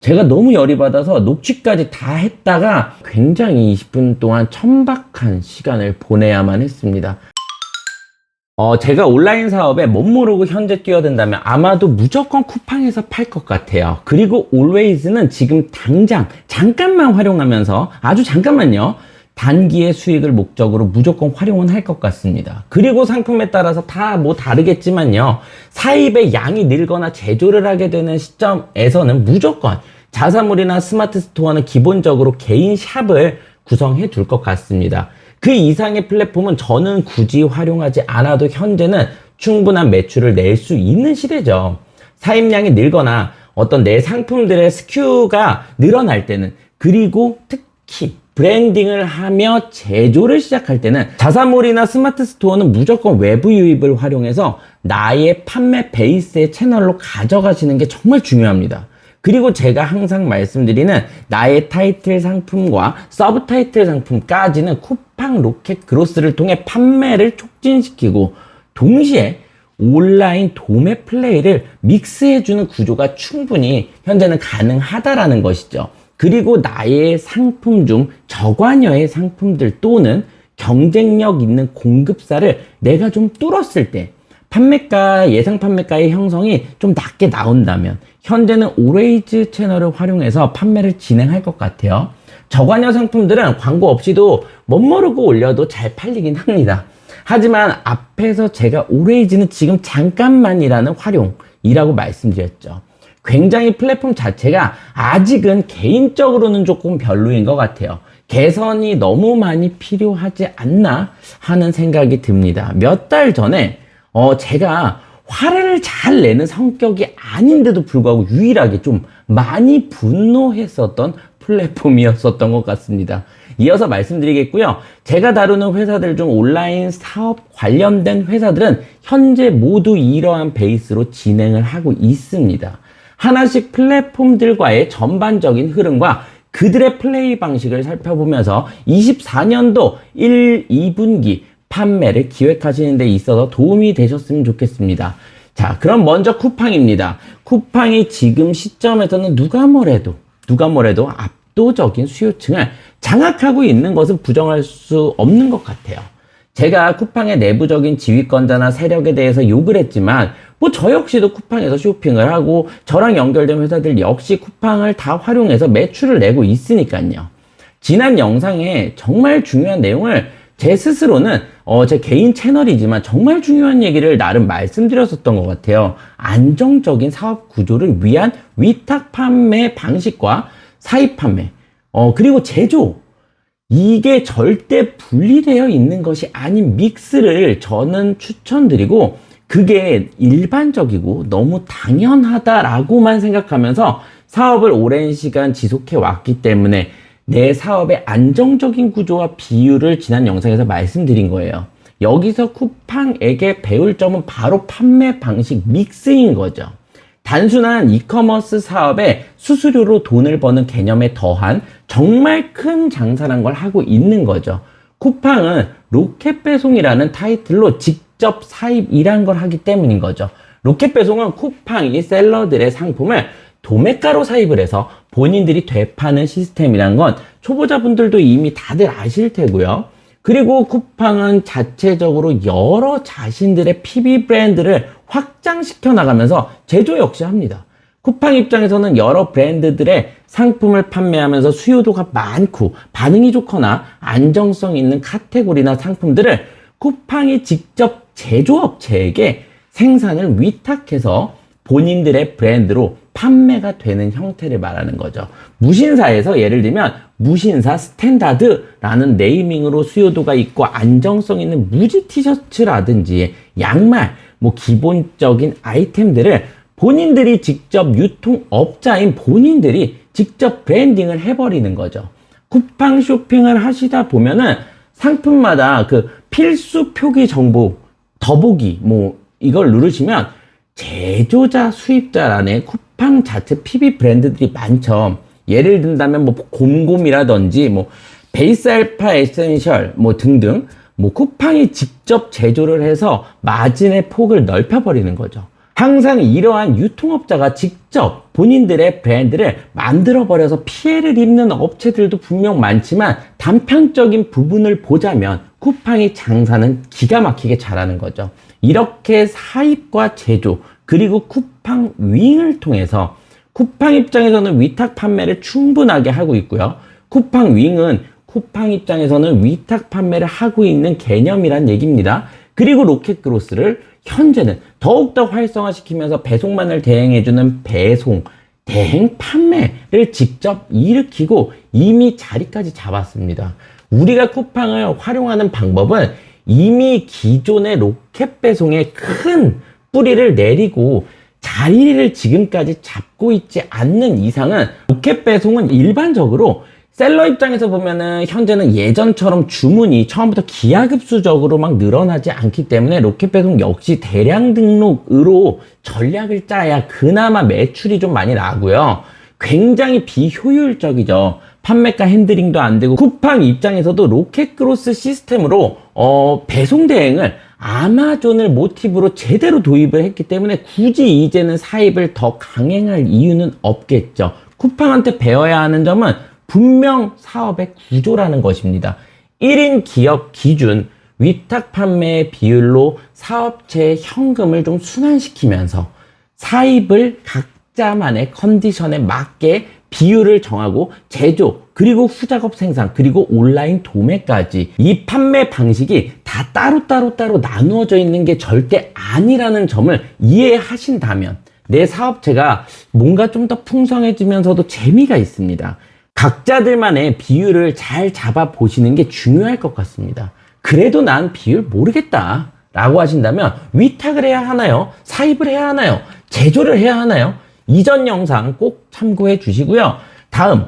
제가 너무 열이 받아서 녹취까지 다 했다가 굉장히 20분 동안 천박한 시간을 보내야만 했습니다. 제가 온라인 사업에 멋모르고 현재 뛰어든다면 아마도 무조건 쿠팡에서 팔 것 같아요. 그리고 always는 지금 당장 잠깐만 활용하면서 아주 잠깐만요. 단기의 수익을 목적으로 무조건 활용은 할 것 같습니다. 그리고 상품에 따라서 다 뭐 다르겠지만요. 사입의 양이 늘거나 제조를 하게 되는 시점에서는 무조건 자사몰이나 스마트 스토어는 기본적으로 개인 샵을 구성해 둘 것 같습니다. 그 이상의 플랫폼은 저는 굳이 활용하지 않아도 현재는 충분한 매출을 낼 수 있는 시대죠. 사입량이 늘거나 어떤 내 상품들의 SKU가 늘어날 때는, 그리고 특히 브랜딩을 하며 제조를 시작할 때는 자사몰이나 스마트 스토어는 무조건 외부 유입을 활용해서 나의 판매 베이스의 채널로 가져가시는 게 정말 중요합니다. 그리고 제가 항상 말씀드리는 나의 타이틀 상품과 서브 타이틀 상품까지는 쿠팡 로켓 그로스를 통해 판매를 촉진시키고 동시에 온라인 도매 플레이를 믹스해주는 구조가 충분히 현재는 가능하다라는 것이죠. 그리고 나의 상품 중 저관여의 상품들 또는 경쟁력 있는 공급사를 내가 좀 뚫었을 때 판매가, 예상 판매가의 형성이 좀 낮게 나온다면 현재는 always 채널을 활용해서 판매를 진행할 것 같아요. 저관여 상품들은 광고 없이도 멋모르고 올려도 잘 팔리긴 합니다. 하지만 앞에서 제가 always는 지금 잠깐만이라는 활용이라고 말씀드렸죠. 굉장히 플랫폼 자체가 아직은 개인적으로는 조금 별로인 것 같아요. 개선이 너무 많이 필요하지 않나 하는 생각이 듭니다. 몇 달 전에 제가 화를 잘 내는 성격이 아닌데도 불구하고 유일하게 좀 많이 분노했었던 플랫폼이었었던 것 같습니다. 이어서 말씀드리겠고요. 제가 다루는 회사들 중 온라인 사업 관련된 회사들은 현재 모두 이러한 베이스로 진행을 하고 있습니다. 하나씩 플랫폼들과의 전반적인 흐름과 그들의 플레이 방식을 살펴보면서 24년도 1, 2분기 판매를 기획하시는 데 있어서 도움이 되셨으면 좋겠습니다. 자, 그럼 먼저 쿠팡입니다. 쿠팡이 지금 시점에서는 누가 뭐래도 압도적인 수요층을 장악하고 있는 것은 부정할 수 없는 것 같아요. 제가 쿠팡의 내부적인 지휘권자나 세력에 대해서 욕을 했지만 뭐 저 역시도 쿠팡에서 쇼핑을 하고 저랑 연결된 회사들 역시 쿠팡을 다 활용해서 매출을 내고 있으니까요. 지난 영상에 정말 중요한 내용을 제 스스로는 제 개인 채널이지만 정말 중요한 얘기를 나름 말씀드렸었던 것 같아요. 안정적인 사업 구조를 위한 위탁 판매 방식과 사입 판매, 그리고 제조, 이게 절대 분리되어 있는 것이 아닌 믹스를 저는 추천드리고, 그게 일반적이고 너무 당연하다라고만 생각하면서 사업을 오랜 시간 지속해 왔기 때문에 내 사업의 안정적인 구조와 비율을 지난 영상에서 말씀드린 거예요. 여기서 쿠팡에게 배울 점은 바로 판매 방식 믹스인 거죠. 단순한 이커머스 사업에 수수료로 돈을 버는 개념에 더한 정말 큰 장사란 걸 하고 있는 거죠. 쿠팡은 로켓 배송이라는 타이틀로 직접 사입이란 걸 하기 때문인 거죠. 로켓 배송은 쿠팡이 셀러들의 상품을 도매가로 사입을 해서 본인들이 되파는 시스템이란 건 초보자분들도 이미 다들 아실 테고요. 그리고 쿠팡은 자체적으로 여러 자신들의 PB 브랜드를 확장시켜 나가면서 제조 역시 합니다. 쿠팡 입장에서는 여러 브랜드들의 상품을 판매하면서 수요도가 많고 반응이 좋거나 안정성 있는 카테고리나 상품들을 쿠팡이 직접 제조업체에게 생산을 위탁해서 본인들의 브랜드로 판매가 되는 형태를 말하는 거죠. 무신사에서 예를 들면 무신사 스탠다드라는 네이밍으로 수요도가 있고 안정성 있는 무지 티셔츠라든지 양말, 뭐 기본적인 아이템들을 본인들이 직접 유통업자인 본인들이 직접 브랜딩을 해버리는 거죠. 쿠팡 쇼핑을 하시다 보면은 상품마다 그 필수 표기 정보 더보기 뭐 이걸 누르시면 제조자, 수입자란에 쿠팡 자체 PB 브랜드들이 많죠. 예를 든다면 뭐 곰곰이라든지 뭐 베이스 알파 에센셜 뭐 등등 뭐 쿠팡이 직접 제조를 해서 마진의 폭을 넓혀버리는 거죠. 항상 이러한 유통업자가 직접 본인들의 브랜드를 만들어버려서 피해를 입는 업체들도 분명 많지만 단편적인 부분을 보자면 쿠팡이 장사는 기가 막히게 잘하는 거죠. 이렇게 사입과 제조 그리고 쿠팡 윙을 통해서 쿠팡 입장에서는 위탁 판매를 충분하게 하고 있고요. 쿠팡 윙은 쿠팡 입장에서는 위탁 판매를 하고 있는 개념이란 얘기입니다. 그리고 로켓그로스를 현재는 더욱더 활성화시키면서 배송만을 대행해주는 배송, 대행 판매를 직접 일으키고 이미 자리까지 잡았습니다. 우리가 쿠팡을 활용하는 방법은 이미 기존의 로켓 배송에 큰 뿌리를 내리고 자리를 지금까지 잡고 있지 않는 이상은 로켓 배송은 일반적으로 셀러 입장에서 보면은 현재는 예전처럼 주문이 처음부터 기하급수적으로 막 늘어나지 않기 때문에 로켓 배송 역시 대량 등록으로 전략을 짜야 그나마 매출이 좀 많이 나고요. 굉장히 비효율적이죠. 판매가 핸들링도 안 되고 쿠팡 입장에서도 로켓크로스 시스템으로 배송 대행을 아마존을 모티브로 제대로 도입을 했기 때문에 굳이 이제는 사입을 더 강행할 이유는 없겠죠. 쿠팡한테 배워야 하는 점은 분명 사업의 구조라는 것입니다. 1인 기업 기준 위탁 판매 비율로 사업체의 현금을 좀 순환시키면서 사입을 각자만의 컨디션에 맞게 비율을 정하고 제조 그리고 후작업 생산 그리고 온라인 도매까지 이 판매 방식이 다 따로 나누어져 있는 게 절대 아니라는 점을 이해하신다면 내 사업체가 뭔가 좀 더 풍성해지면서도 재미가 있습니다. 각자들만의 비율을 잘 잡아 보시는 게 중요할 것 같습니다. 그래도 난 비율 모르겠다 라고 하신다면 위탁을 해야 하나요? 사입을 해야 하나요? 제조를 해야 하나요? 이전 영상 꼭 참고해 주시고요. 다음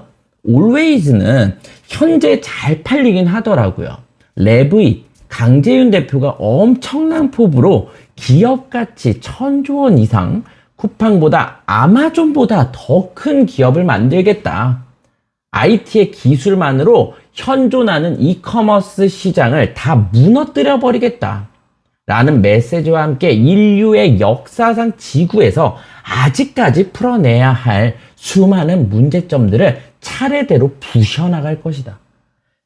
always는 현재 잘 팔리긴 하더라고요. 레브잇 강재윤 대표가 엄청난 포부로 기업가치 1000조 원 이상 쿠팡보다 아마존보다 더 큰 기업을 만들겠다. IT의 기술만으로 현존하는 이커머스 시장을 다 무너뜨려 버리겠다 라는 메시지와 함께 인류의 역사상 지구에서 아직까지 풀어내야 할 수많은 문제점들을 차례대로 부셔나갈 것이다.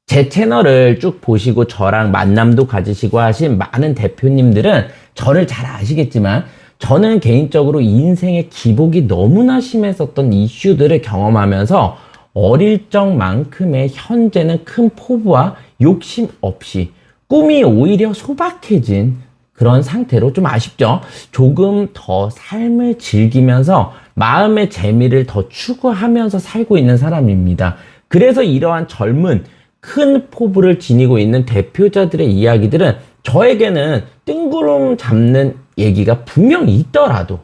제 채널을 쭉 보시고 저랑 만남도 가지시고 하신 많은 대표님들은 저를 잘 아시겠지만 저는 개인적으로 인생의 기복이 너무나 심했었던 이슈들을 경험하면서 어릴 적만큼의 현재는 큰 포부와 욕심 없이 꿈이 오히려 소박해진 그런 상태로 좀 아쉽죠. 조금 더 삶을 즐기면서 마음의 재미를 더 추구하면서 살고 있는 사람입니다. 그래서 이러한 젊은 큰 포부를 지니고 있는 대표자들의 이야기들은 저에게는 뜬구름 잡는 얘기가 분명히 있더라도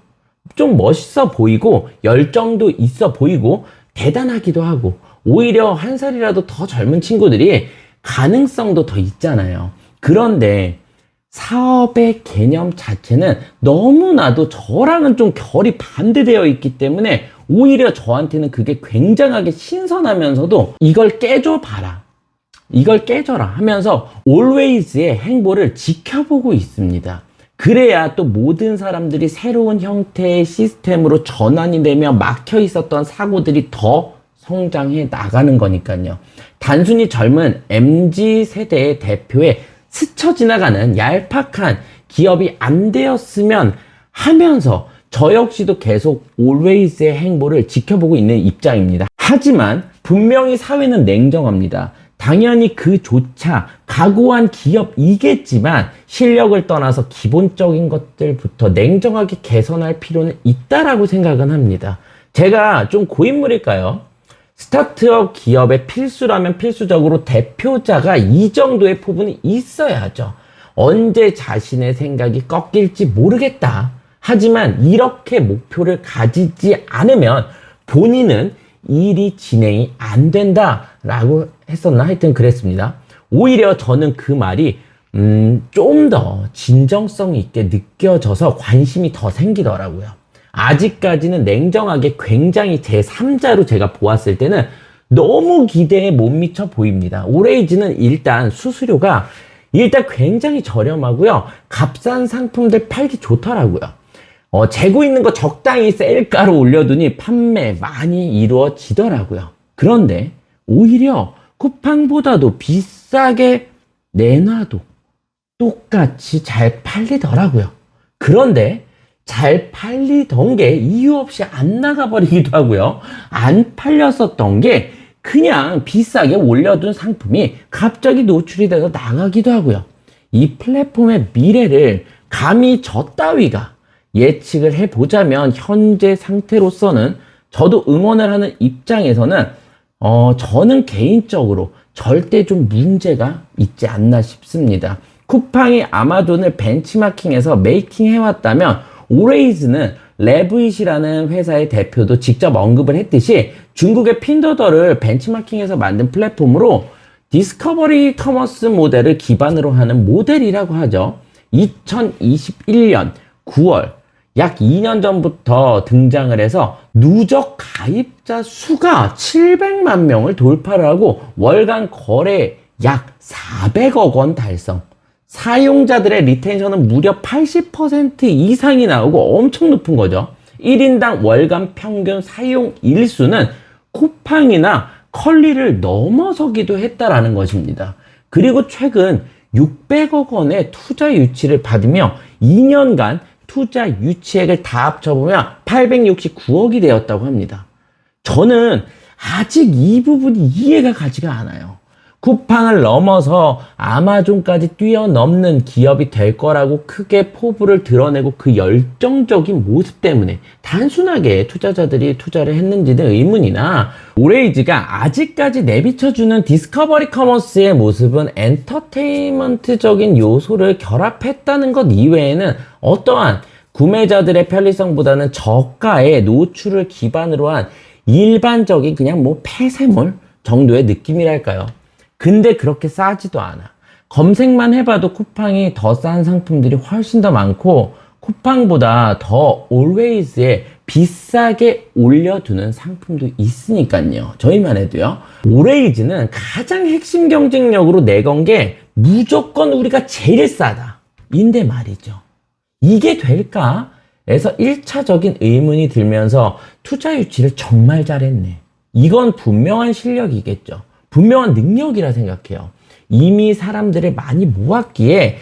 좀 멋있어 보이고 열정도 있어 보이고 대단하기도 하고 오히려 한 살이라도 더 젊은 친구들이 가능성도 더 있잖아요. 그런데 사업의 개념 자체는 너무나도 저랑은 좀 결이 반대되어 있기 때문에 오히려 저한테는 그게 굉장하게 신선하면서도 이걸 깨줘봐라, 이걸 깨져라 하면서 always의 행보를 지켜보고 있습니다. 그래야 또 모든 사람들이 새로운 형태의 시스템으로 전환이 되며 막혀 있었던 사고들이 더 성장해 나가는 거니까요. 단순히 젊은 MZ세대의 대표에 스쳐 지나가는 얄팍한 기업이 안 되었으면 하면서 저 역시도 계속 always의 행보를 지켜보고 있는 입장입니다. 하지만 분명히 사회는 냉정합니다. 당연히 그조차 각오한 기업이겠지만 실력을 떠나서 기본적인 것들부터 냉정하게 개선할 필요는 있다라고 생각은 합니다. 제가 좀 고인물일까요? 스타트업 기업의 필수라면 필수적으로 대표자가 이 정도의 포부는 있어야죠. 언제 자신의 생각이 꺾일지 모르겠다. 하지만 이렇게 목표를 가지지 않으면 본인은 일이 진행이 안 된다라고 했었나? 하여튼 그랬습니다. 오히려 저는 그 말이 좀 더 진정성 있게 느껴져서 관심이 더 생기더라고요. 아직까지는 냉정하게 굉장히 제3자로 제가 보았을 때는 너무 기대에 못 미쳐 보입니다. 오레이즈는 일단 수수료가 일단 굉장히 저렴하고요. 값싼 상품들 팔기 좋더라고요. 재고 있는 거 적당히 세일가로 올려두니 판매 많이 이루어지더라고요. 그런데 오히려 쿠팡보다도 비싸게 내놔도 똑같이 잘 팔리더라고요. 그런데 잘 팔리던 게 이유 없이 안 나가버리기도 하고요. 안 팔렸었던 게 그냥 비싸게 올려둔 상품이 갑자기 노출이 돼서 나가기도 하고요. 이 플랫폼의 미래를 감히 저 따위가 예측을 해보자면 현재 상태로서는 저도 응원을 하는 입장에서는 저는 개인적으로 절대 좀 문제가 있지 않나 싶습니다. 쿠팡이 아마존을 벤치마킹해서 메이킹 해왔다면 오레이즈는 레브잇이라는 회사의 대표도 직접 언급을 했듯이 중국의 핀도더를 벤치마킹해서 만든 플랫폼으로 디스커버리 커머스 모델을 기반으로 하는 모델이라고 하죠. 2021년 9월 약 2년 전부터 등장을 해서 누적 가입자 수가 700만 명을 돌파를 하고 월간 거래 약 400억 원 달성. 사용자들의 리텐션은 무려 80% 이상이 나오고 엄청 높은 거죠. 1인당 월간 평균 사용 일수는 쿠팡이나 컬리를 넘어서기도 했다라는 것입니다. 그리고 최근 600억 원의 투자 유치를 받으며 2년간 투자 유치액을 다 합쳐보면 869억이 되었다고 합니다. 저는 아직 이 부분이 이해가 가지가 않아요. 쿠팡을 넘어서 아마존까지 뛰어넘는 기업이 될 거라고 크게 포부를 드러내고 그 열정적인 모습 때문에 단순하게 투자자들이 투자를 했는지는 의문이나 오레이즈가 아직까지 내비쳐주는 디스커버리 커머스의 모습은 엔터테인먼트적인 요소를 결합했다는 것 이외에는 어떠한 구매자들의 편리성보다는 저가의 노출을 기반으로 한 일반적인 그냥 뭐 폐쇄물 정도의 느낌이랄까요. 근데 그렇게 싸지도 않아. 검색만 해봐도 쿠팡이 더 싼 상품들이 훨씬 더 많고 쿠팡보다 더 올웨이즈에 비싸게 올려두는 상품도 있으니까요. 저희만 해도요. 올웨이즈는 가장 핵심 경쟁력으로 내건 게 무조건 우리가 제일 싸다 인데 말이죠. 이게 될까? 에서 1차적인 의문이 들면서 투자 유치를 정말 잘했네. 이건 분명한 실력이겠죠. 분명한 능력이라 생각해요. 이미 사람들을 많이 모았기에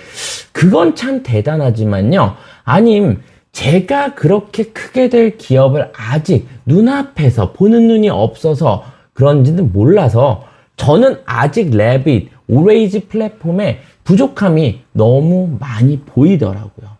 그건 참 대단하지만요. 아님 제가 그렇게 크게 될 기업을 아직 눈앞에서 보는 눈이 없어서 그런지는 몰라서 저는 아직 레빗, 오레이즈 플랫폼의 부족함이 너무 많이 보이더라고요.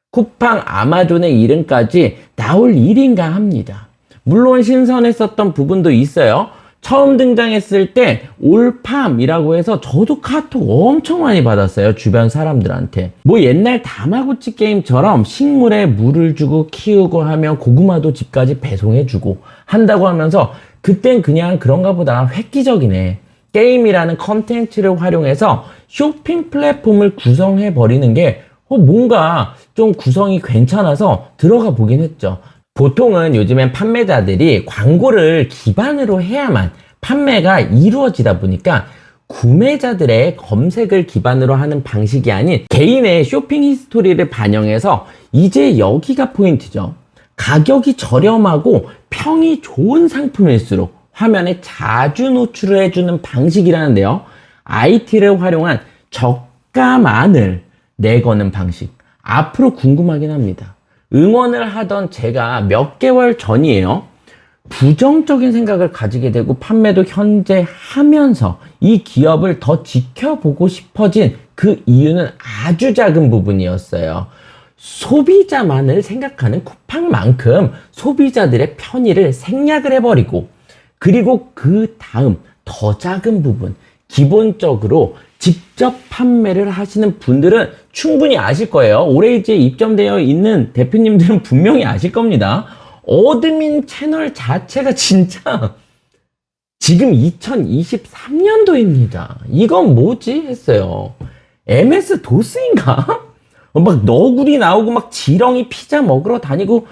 쿠팡, 아마존의 이름까지 나올 일인가 합니다. 물론 신선했었던 부분도 있어요. 처음 등장했을 때 올팜이라고 해서 저도 카톡 엄청 많이 받았어요. 주변 사람들한테. 뭐 옛날 다마고치 게임처럼 식물에 물을 주고 키우고 하면 고구마도 집까지 배송해주고 한다고 하면서 그땐 그냥 그런가 보다 획기적이네. 게임이라는 컨텐츠를 활용해서 쇼핑 플랫폼을 구성해버리는 게 뭔가 좀 구성이 괜찮아서 들어가 보긴 했죠. 보통은 요즘엔 판매자들이 광고를 기반으로 해야만 판매가 이루어지다 보니까 구매자들의 검색을 기반으로 하는 방식이 아닌 개인의 쇼핑 히스토리를 반영해서 이제 여기가 포인트죠. 가격이 저렴하고 평이 좋은 상품일수록 화면에 자주 노출을 해주는 방식이라는데요. IT를 활용한 저가만을 내거는 방식. 앞으로 궁금하긴 합니다. 응원을 하던 제가 몇 개월 전이에요. 부정적인 생각을 가지게 되고 판매도 현재 하면서 이 기업을 더 지켜보고 싶어진 그 이유는 아주 작은 부분이었어요. 소비자만을 생각하는 쿠팡만큼 소비자들의 편의를 생략을 해버리고 그리고 그 다음 더 작은 부분 기본적으로 직접 판매를 하시는 분들은 충분히 아실 거예요. 오레이즈에 입점되어 있는 대표님들은 분명히 아실 겁니다. 어드민 채널 자체가 진짜 지금 2023년도입니다. 이건 뭐지? 했어요. MS 도스인가? 막 너구리 나오고 막 지렁이 피자 먹으러 다니고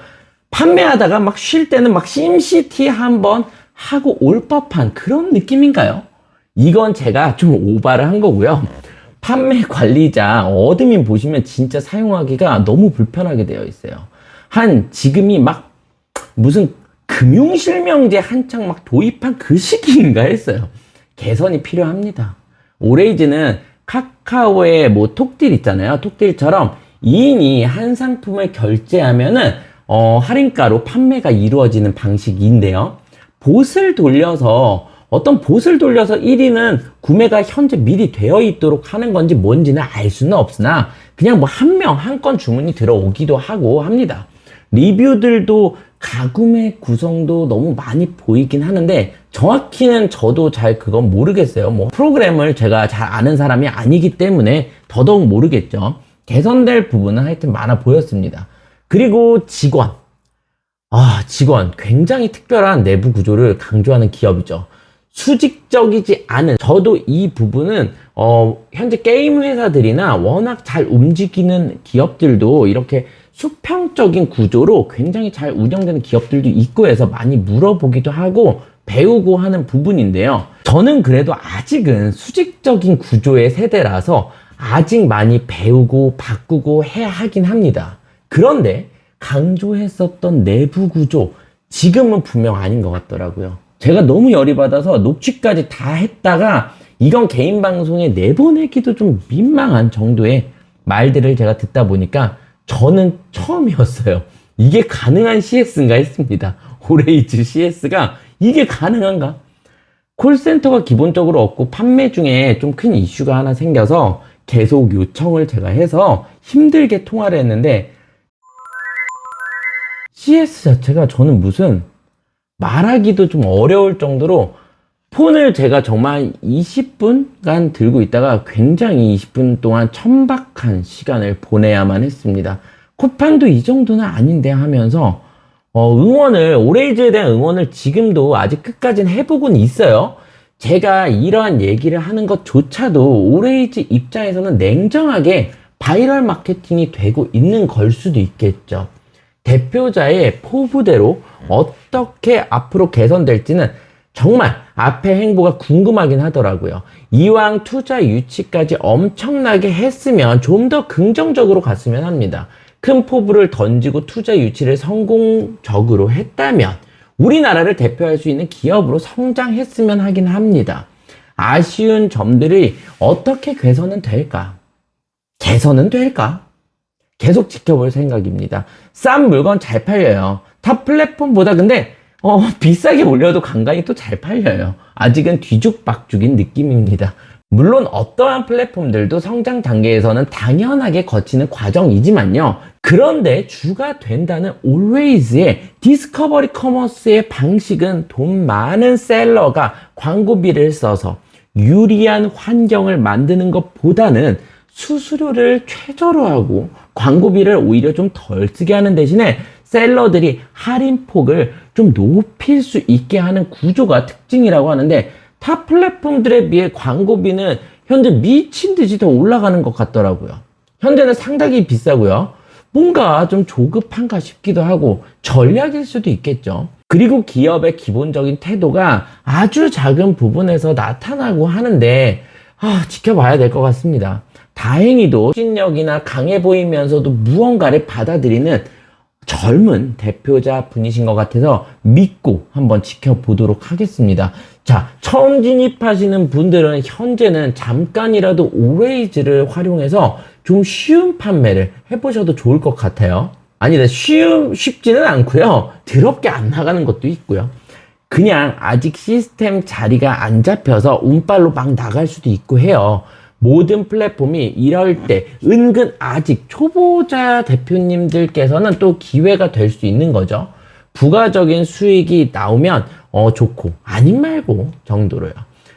판매하다가 막 쉴 때는 막 심시티 한번 하고 올 법한 그런 느낌인가요? 이건 제가 좀 오바를 한 거고요. 판매 관리자 어드민 보시면 진짜 사용하기가 너무 불편하게 되어 있어요. 지금이 막 무슨 금융실명제 한창 막 도입한 그 시기인가 했어요. 개선이 필요합니다. 오레이즈는 카카오의 뭐 톡딜 있잖아요. 톡딜처럼 2인이 한 상품을 결제하면은 할인가로 판매가 이루어지는 방식인데요. 어떤 봇을 돌려서 1위는 구매가 현재 미리 되어 있도록 하는 건지 뭔지는 알 수는 없으나 그냥 뭐 한 명 한 건 주문이 들어오기도 하고 합니다. 리뷰들도 가구매 구성도 너무 많이 보이긴 하는데 정확히는 저도 잘 그건 모르겠어요. 뭐 프로그램을 제가 잘 아는 사람이 아니기 때문에 더더욱 모르겠죠. 개선될 부분은 하여튼 많아 보였습니다. 그리고 직원 굉장히 특별한 내부 구조를 강조하는 기업이죠. 수직적이지 않은, 저도 이 부분은 현재 게임 회사들이나 워낙 잘 움직이는 기업들도 이렇게 수평적인 구조로 굉장히 잘 운영되는 기업들도 있고 해서 많이 물어보기도 하고 배우고 하는 부분인데요. 저는 그래도 아직은 수직적인 구조의 세대라서 아직 많이 배우고 바꾸고 해야 하긴 합니다. 그런데 강조했었던 내부 구조, 지금은 분명 아닌 것 같더라고요. 제가 너무 열이 받아서 녹취까지 다 했다가 이건 개인 방송에 내보내기도 좀 민망한 정도의 말들을 제가 듣다 보니까 저는 처음이었어요. 이게 가능한 CS인가 했습니다. 오레이즈 CS가 이게 가능한가? 콜센터가 기본적으로 없고 판매 중에 좀 큰 이슈가 하나 생겨서 계속 요청을 제가 해서 힘들게 통화를 했는데 CS 자체가 저는 무슨 말하기도 좀 어려울 정도로 폰을 제가 정말 20분간 들고 있다가 굉장히 20분 동안 천박한 시간을 보내야만 했습니다. 쿠팡도 이 정도는 아닌데 하면서 오레이즈에 대한 응원을 지금도 아직 끝까지는 해보곤 있어요. 제가 이러한 얘기를 하는 것조차도 오레이즈 입장에서는 냉정하게 바이럴 마케팅이 되고 있는 걸 수도 있겠죠. 대표자의 포부대로 어떻게 앞으로 개선될지는 정말 앞의 행보가 궁금하긴 하더라고요. 이왕 투자 유치까지 엄청나게 했으면 좀 더 긍정적으로 갔으면 합니다. 큰 포부를 던지고 투자 유치를 성공적으로 했다면 우리나라를 대표할 수 있는 기업으로 성장했으면 하긴 합니다. 아쉬운 점들이 어떻게 개선은 될까? 개선은 될까? 계속 지켜볼 생각입니다. 싼 물건 잘 팔려요. 타 플랫폼보다 근데 비싸게 올려도 간간히 또 잘 팔려요. 아직은 뒤죽박죽인 느낌입니다. 물론 어떠한 플랫폼들도 성장 단계에서는 당연하게 거치는 과정이지만요. 그런데 주가 된다는 always의 디스커버리 커머스의 방식은 돈 많은 셀러가 광고비를 써서 유리한 환경을 만드는 것보다는 수수료를 최저로 하고 광고비를 오히려 좀 덜 쓰게 하는 대신에 셀러들이 할인폭을 좀 높일 수 있게 하는 구조가 특징이라고 하는데 타 플랫폼들에 비해 광고비는 현재 미친 듯이 더 올라가는 것 같더라고요. 현재는 상당히 비싸고요. 뭔가 좀 조급한가 싶기도 하고 전략일 수도 있겠죠. 그리고 기업의 기본적인 태도가 아주 작은 부분에서 나타나고 하는데 지켜봐야 될 것 같습니다. 다행히도 추진력이나 강해 보이면서도 무언가를 받아들이는 젊은 대표자 분이신 것 같아서 믿고 한번 지켜보도록 하겠습니다. 자, 처음 진입하시는 분들은 현재는 잠깐이라도 오레이즈를 활용해서 좀 쉬운 판매를 해보셔도 좋을 것 같아요. 아니다, 쉽지는 않고요. 더럽게 안 나가는 것도 있고요. 그냥 아직 시스템 자리가 안 잡혀서 운빨로 막 나갈 수도 있고 해요. 모든 플랫폼이 이럴 때 은근 아직 초보자 대표님들께서는 또 기회가 될 수 있는 거죠. 부가적인 수익이 나오면 좋고 아님 말고 정도로요.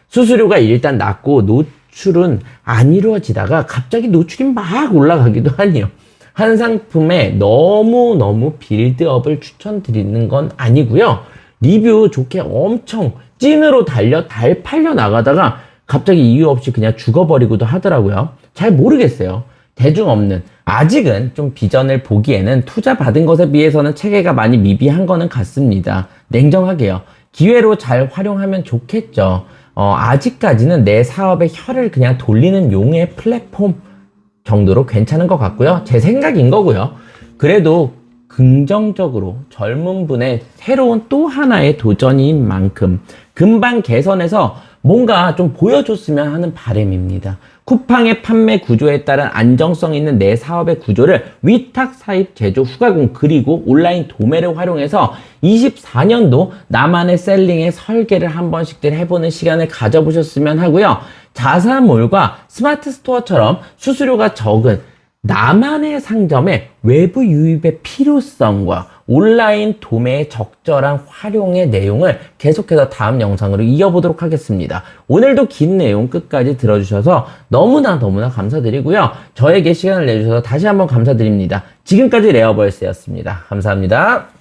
수수료가 일단 낮고 노출은 안 이루어지다가 갑자기 노출이 막 올라가기도 하네요. 한 상품에 너무 빌드업을 추천드리는 건 아니고요. 리뷰 좋게 엄청 찐으로 달 팔려 나가다가 갑자기 이유 없이 그냥 죽어버리기도 하더라고요. 잘 모르겠어요. 대중 없는, 아직은 좀 비전을 보기에는 투자 받은 것에 비해서는 체계가 많이 미비한 거는 같습니다. 냉정하게요. 기회로 잘 활용하면 좋겠죠. 아직까지는 내 사업의 혀를 그냥 돌리는 용의 플랫폼 정도로 괜찮은 것 같고요. 제 생각인 거고요. 그래도 긍정적으로 젊은 분의 새로운 또 하나의 도전인 만큼 금방 개선해서 뭔가 좀 보여줬으면 하는 바람입니다. 쿠팡의 판매 구조에 따른 안정성 있는 내 사업의 구조를 위탁, 사입, 제조, 후가공 그리고 온라인 도매를 활용해서 24년도 나만의 셀링의 설계를 한 번씩들 해보는 시간을 가져보셨으면 하고요. 자사몰과 스마트 스토어처럼 수수료가 적은 나만의 상점의 외부 유입의 필요성과 온라인 도매의 적절한 활용의 내용을 계속해서 다음 영상으로 이어보도록 하겠습니다. 오늘도 긴 내용 끝까지 들어주셔서 너무나 감사드리고요. 저에게 시간을 내주셔서 다시 한번 감사드립니다. 지금까지 레어버스였습니다. 감사합니다.